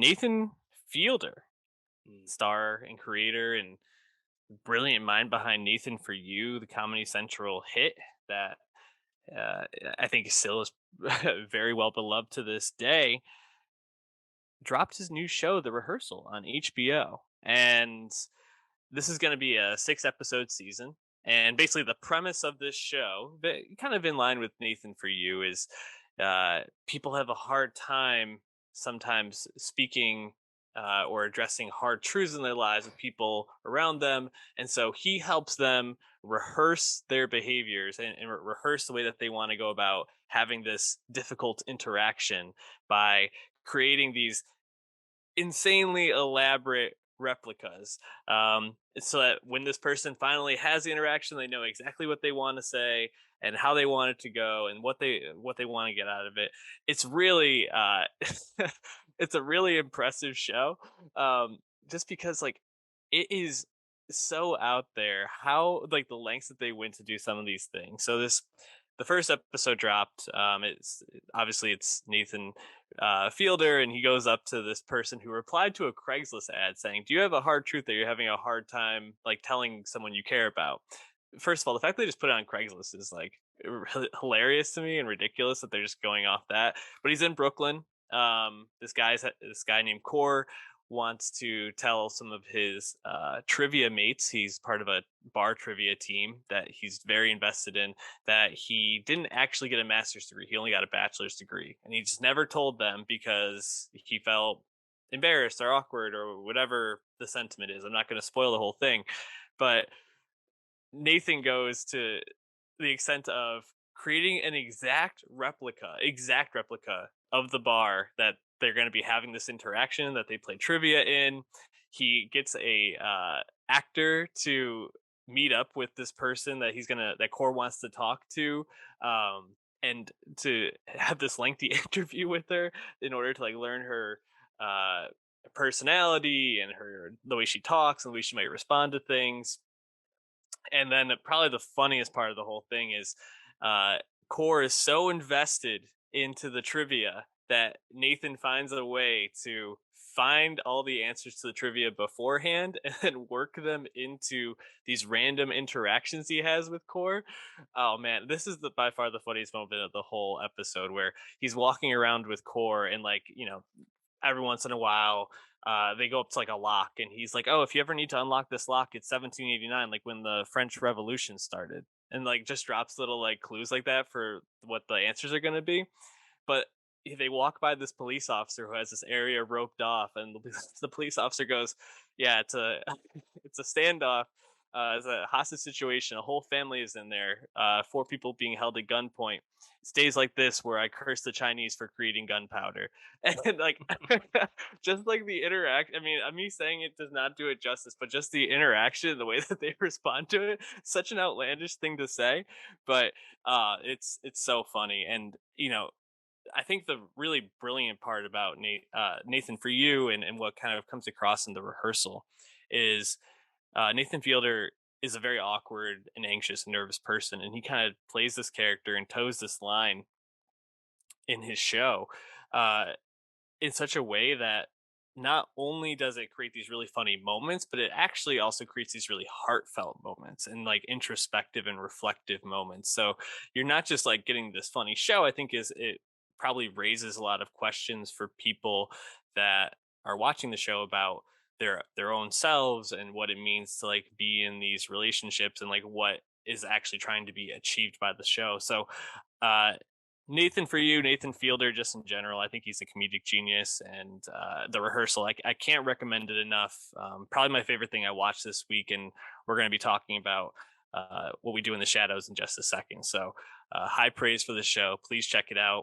Nathan Fielder, Mm. star and creator and brilliant mind behind Nathan For You, the Comedy Central hit that uh, I think still is very well beloved to this day, dropped his new show, The Rehearsal, on HBO. And this is going to be a 6 episode season. And basically, the premise of this show, kind of in line with Nathan For You, is people have a hard time sometimes speaking or addressing hard truths in their lives with people around them. And so he helps them rehearse their behaviors and rehearse the way that they want to go about having this difficult interaction by creating these insanely elaborate replicas, so that when this person finally has the interaction, they know exactly what they want to say and how they want it to go and what they want to get out of it. It's really it's a really impressive show, just because like it is so out there how like the lengths that they went to do some of these things. So this the first episode dropped. It's obviously it's Nathan Fielder, and he goes up to this person who replied to a Craigslist ad saying, "Do you have a hard truth that you're having a hard time like telling someone you care about?" First of all, the fact they just put it on Craigslist is like hilarious to me and ridiculous that they're just going off that. But he's in Brooklyn. This guy named Core wants to tell some of his trivia mates. He's part of a bar trivia team that he's very invested in, that he didn't actually get a master's degree. He only got a bachelor's degree. And he just never told them because he felt embarrassed or awkward or whatever the sentiment is. I'm not going to spoil the whole thing. But Nathan goes to the extent of creating an exact replica of the bar that they're going to be having this interaction that they play trivia in. He gets a actor to meet up with this person that Core wants to talk to, and to have this lengthy interview with her in order to like learn her uh, personality and her the way she talks and the way she might respond to things. And then probably the funniest part of the whole thing is uh, Core is so invested into the trivia that Nathan finds a way to find all the answers to the trivia beforehand and then work them into these random interactions he has with Core. Oh man, this is the by far the funniest moment of the whole episode, where he's walking around with Core and like, every once in a while they go up to like a lock, and he's like, "Oh, if you ever need to unlock this lock, it's 1789, like when the French Revolution started," and like just drops little like clues like that for what the answers are going to be. But they walk by this police officer who has this area roped off, and the police officer goes, "Yeah, it's a it's a standoff. It's a hostage situation. A whole family is in there. 4 people being held at gunpoint. It stays like this where I curse the Chinese for creating gunpowder." And like, just like the interact. I mean, me saying it does not do it justice, but just the interaction, the way that they respond to it, such an outlandish thing to say, but it's so funny. And I think the really brilliant part about Nathan For You, and what kind of comes across in the rehearsal is Nathan Fielder is a very awkward and anxious and nervous person, and he kind of plays this character and toes this line in his show uh, in such a way that not only does it create these really funny moments, but it actually also creates these really heartfelt moments and like introspective and reflective moments. So you're not just like getting this funny show. I think is it probably raises a lot of questions for people that are watching the show about their own selves and what it means to like be in these relationships and like what is actually trying to be achieved by the show. So uh Nathan For You, Nathan Fielder, just in general, I think he's a comedic genius. And the rehearsal, I can't recommend it enough. Probably my favorite thing I watched this week, and we're going to be talking about what we do in the shadows in just a second. So, high praise for the show. Please check it out.